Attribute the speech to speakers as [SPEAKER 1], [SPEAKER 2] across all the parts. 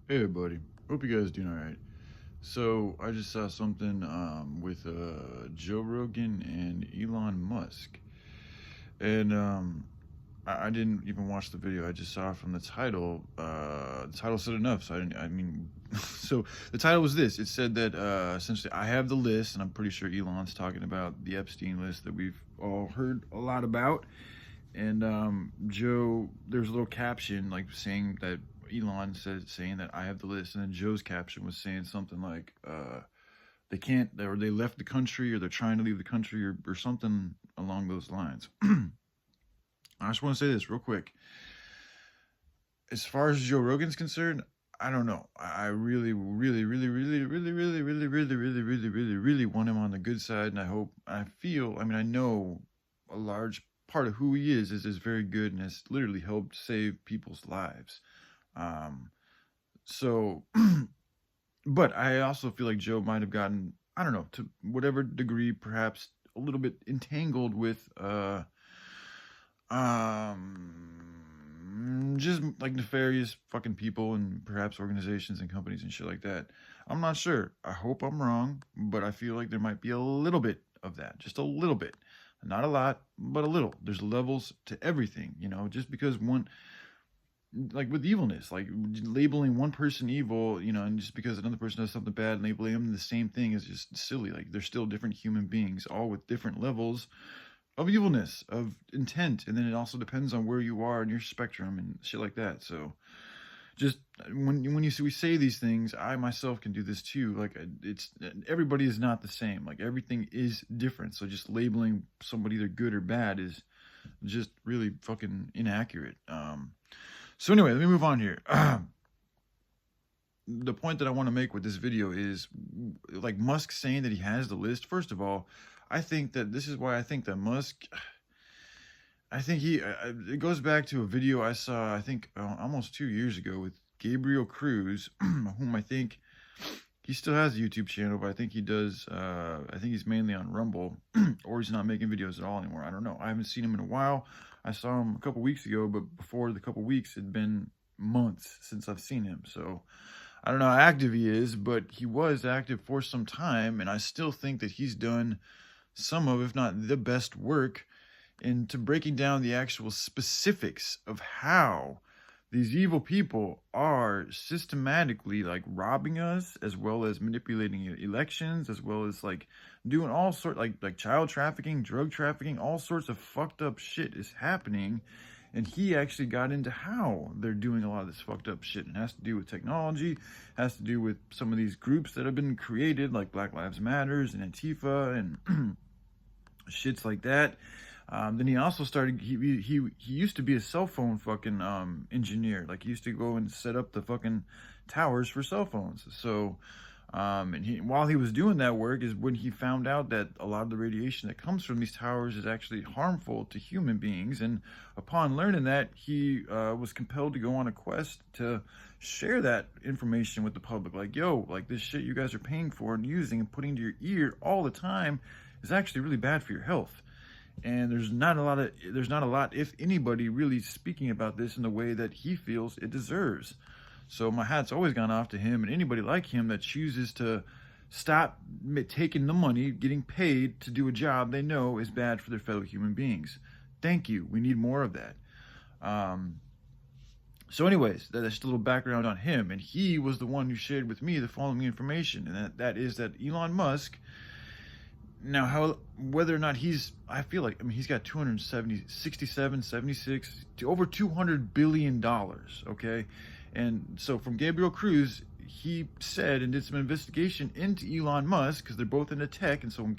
[SPEAKER 1] Hey everybody, hope you guys doing all right. So I just saw something with Joe Rogan and Elon Musk, and I didn't even watch the video. I just saw it from the title. The title said enough, so I didn't. I mean, so the title was this. It said that essentially I have the list, and I'm pretty sure Elon's talking about the Epstein list that we've all heard a lot about. And Joe, there's a little caption like saying that Elon said saying that I have the list, and then Joe's caption was saying something like they can't, or they left the country, or they're trying to leave the country, or something along those lines. I just want to say this real quick. As far as Joe Rogan's concerned, I don't know. I really, really, really, really, really, really, really, really, really, really, really, really want him on the good side, and I hope, I feel, I mean, I know a large part of who he is very good and has literally helped save people's lives. Um, so, but I also feel like Joe might have gotten, I don't know, to whatever degree, perhaps a little bit entangled with, just like nefarious fucking people and perhaps organizations and companies and shit like that. I'm not sure. I hope I'm wrong, but I feel like there might be a little bit of that, just a little bit. Not a lot, but a little. There's levels to everything, just because one, like with evilness, like labeling one person evil, and just because another person does something bad, labeling them the same thing is just silly. Like they're still different human beings, all with different levels of evilness, of intent, and then it also depends on where you are in your spectrum and shit like that. So, just when you see we say these things, I myself can do this too. Like it's everybody is not the same. Like everything is different. So just labeling somebody either good or bad is just really fucking inaccurate. So anyway, let me move on here. The point that I want to make with this video is like Musk saying that he has the list. First of all, I think that this is why I think that Musk, I think it goes back to a video I saw, I think almost 2 years ago with Gabriel Cruz, whom I think he still has a YouTube channel, but I think he does, I think he's mainly on Rumble, or he's not making videos at all anymore. I don't know. I haven't seen him in a while. I saw him a couple weeks ago, but before the couple weeks, it'd been months since I've seen him. So I don't know how active he is, but he was active for some time, and I still think that he's done some of, if not the best work into breaking down the actual specifics of how these evil people are systematically like robbing us, as well as manipulating elections, as well as like doing all sort, like child trafficking, drug trafficking, all sorts of fucked up shit is happening. And he actually got into how they're doing a lot of this fucked up shit. And it has to do with technology, has to do with some of these groups that have been created, like Black Lives Matters and Antifa and shits like that. Then he also started. He used to be a cell phone fucking engineer. Like he used to go and set up the fucking towers for cell phones. So, and while he was doing that work is when he found out that a lot of the radiation that comes from these towers is actually harmful to human beings. And upon learning that, he was compelled to go on a quest to share that information with the public. Like, yo, like this shit you guys are paying for and using and putting to your ear all the time is actually really bad for your health. And there's not a lot, if anybody, really speaking about this in the way that he feels it deserves. So my hat's always gone off to him and anybody like him that chooses to stop taking the money, getting paid to do a job they know is bad for their fellow human beings. Thank you. We need more of that. So anyways, that's just a little background on him. And he was the one who shared with me the following information. And that is that Elon Musk, now, whether or not I feel like, I mean, he's got 76, to over $200 billion, okay? And so from Gabriel Cruz, he said and did some investigation into Elon Musk, because they're both into tech, and so when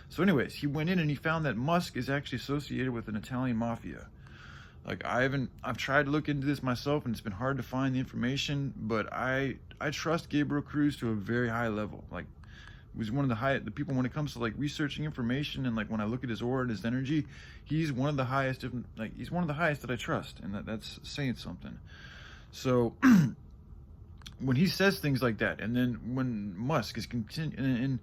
[SPEAKER 1] so anyways, he went in and he found that Musk is actually associated with an Italian mafia. Like, I've tried to look into this myself, and it's been hard to find the information, but I trust Gabriel Cruz to a very high level. Like, was one of the people when it comes to like researching information, and like when I look at his aura and his energy, he's one of the highest, he's one of the highest that I trust, and that's saying something. So when he says things like that, and then when Musk is continuing, and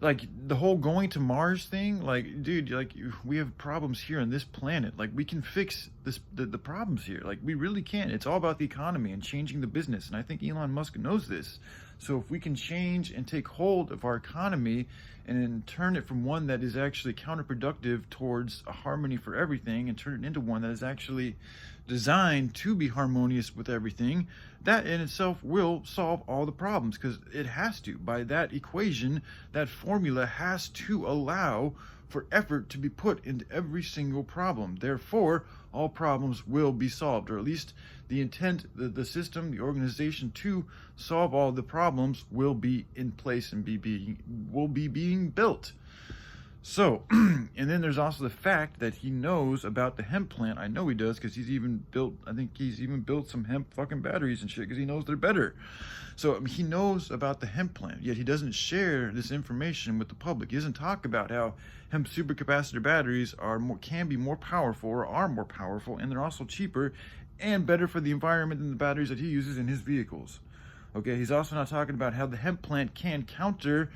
[SPEAKER 1] like the whole going to Mars thing, like, dude, like we have problems here on this planet. Like we can fix the problems here. Like we really can. It's all about the economy and changing the business. And I think Elon Musk knows this. So if we can change and take hold of our economy and then turn it from one that is actually counterproductive towards a harmony for everything and turn it into one that is actually designed to be harmonious with everything, that in itself will solve all the problems, because it has to. By that equation, that formula has to allow for effort to be put into every single problem. Therefore, all problems will be solved, or at least the intent, the system, the organization to solve all the problems will be in place and will be being built. So, and then there's also the fact that he knows about the hemp plant. I know he does, because I think he's even built some hemp fucking batteries and shit, because he knows they're better. So he knows about the hemp plant, yet he doesn't share this information with the public. He doesn't talk about how hemp supercapacitor batteries can be more powerful, or are more powerful, and they're also cheaper and better for the environment than the batteries that he uses in his vehicles. Okay, he's also not talking about how the hemp plant can counter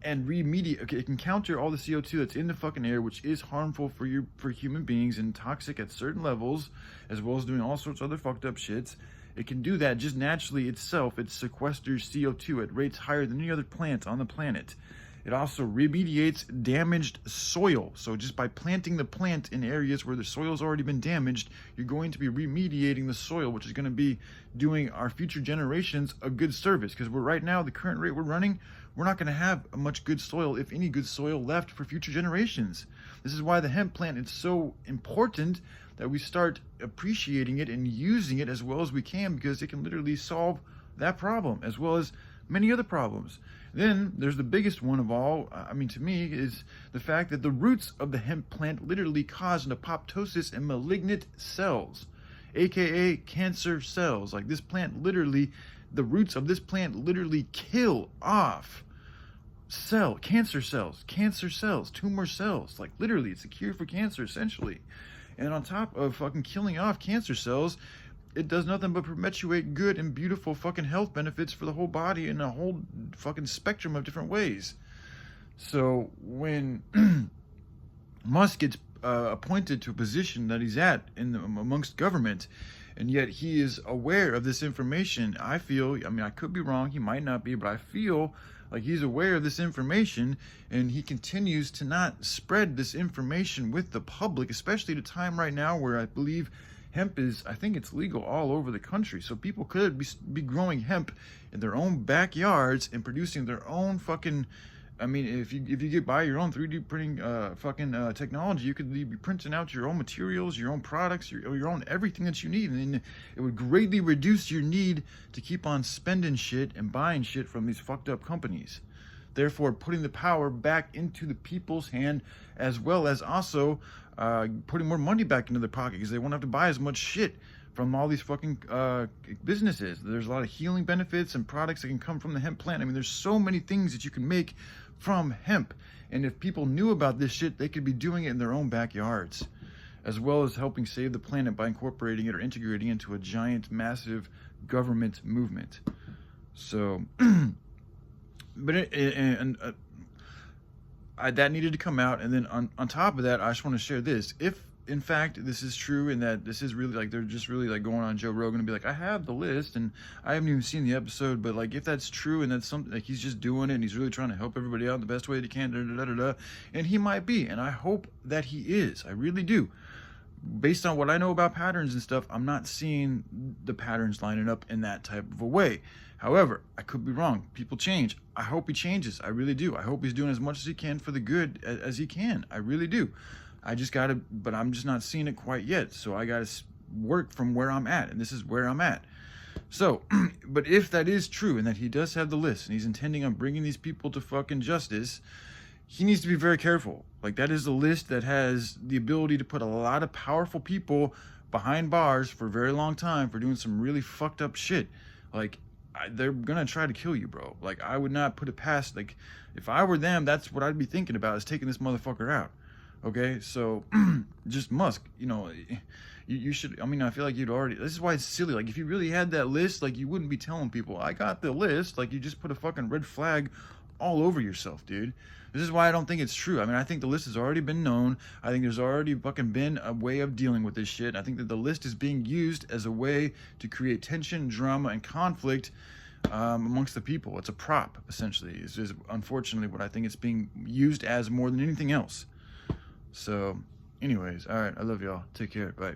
[SPEAKER 1] and remediate. Okay, it can counter all the CO2 that's in the fucking air, which is harmful for human beings and toxic at certain levels, as well as doing all sorts of other fucked up shits. It can do that just naturally itself. It sequesters CO2 at rates higher than any other plant on the planet. It also remediates damaged soil. So just by planting the plant in areas where the soil's already been damaged, you're going to be remediating the soil, which is going to be doing our future generations a good service. Because right now, the current rate we're running, we're not going to have much good soil, if any good soil, left for future generations. This is why the hemp plant is so important, that we start appreciating it and using it as well as we can, because it can literally solve that problem as well as many other problems. Then there's the biggest one of all, to me, is the fact that the roots of the hemp plant literally cause an apoptosis in malignant cells, aka cancer cells. Like this plant literally, the roots of this plant literally kill off cancer cells, tumor cells. Like literally, it's a cure for cancer essentially. And on top of fucking killing off cancer cells, it does nothing but perpetuate good and beautiful fucking health benefits for the whole body in a whole fucking spectrum of different ways. So when Musk gets appointed to a position that he's at amongst government, and yet he is aware of this information, I feel, I could be wrong, he might not be, but I feel like he's aware of this information, and he continues to not spread this information with the public, especially at a time right now where I believe hemp is, I think it's legal all over the country. So people could be growing hemp in their own backyards and producing their own fucking, if you get by your own 3D printing technology, you could be printing out your own materials, your own products, your own everything that you need. And it would greatly reduce your need to keep on spending shit and buying shit from these fucked up companies. Therefore, putting the power back into the people's hand, as well as also putting more money back into their pocket, because they won't have to buy as much shit from all these fucking businesses. There's a lot of healing benefits and products that can come from the hemp plant. There's so many things that you can make from hemp. And if people knew about this shit, they could be doing it in their own backyards, as well as helping save the planet by incorporating it or integrating it into a giant, massive government movement. So, but that needed to come out. And then on top of that, I just want to share this. If in fact this is true, and that this is really like they're just really like going on Joe Rogan and be like, I have the list and I haven't even seen the episode, but like if that's true and that's something like he's just doing it and he's really trying to help everybody out the best way that he can, and he might be, and I hope that he is, I really do. Based on what I know about patterns and stuff, I'm not seeing the patterns lining up in that type of a way. However, I could be wrong. People change. I hope he changes. I really do. I hope he's doing as much as he can for the good as he can. I really do. But I'm just not seeing it quite yet. So I gotta work from where I'm at, and this is where I'm at. So, but if that is true and that he does have the list and he's intending on bringing these people to fucking justice, he needs to be very careful. Like, that is a list that has the ability to put a lot of powerful people behind bars for a very long time for doing some really fucked up shit. Like, they're gonna try to kill you, bro. Like, I would not put it past, like, if I were them, that's what I'd be thinking about, is taking this motherfucker out. Okay, so just Musk, you should, I feel like you'd already, this is why it's silly. Like, if you really had that list, like, you wouldn't be telling people, I got the list. Like, you just put a fucking red flag all over yourself, dude. This is why I don't think it's true. I mean, I think the list has already been known. I think there's already fucking been a way of dealing with this shit. I think that the list is being used as a way to create tension, drama, and conflict amongst the people. It's a prop, essentially. Is unfortunately what I think it's being used as more than anything else. So, anyways, all right. I love y'all. Take care. Bye.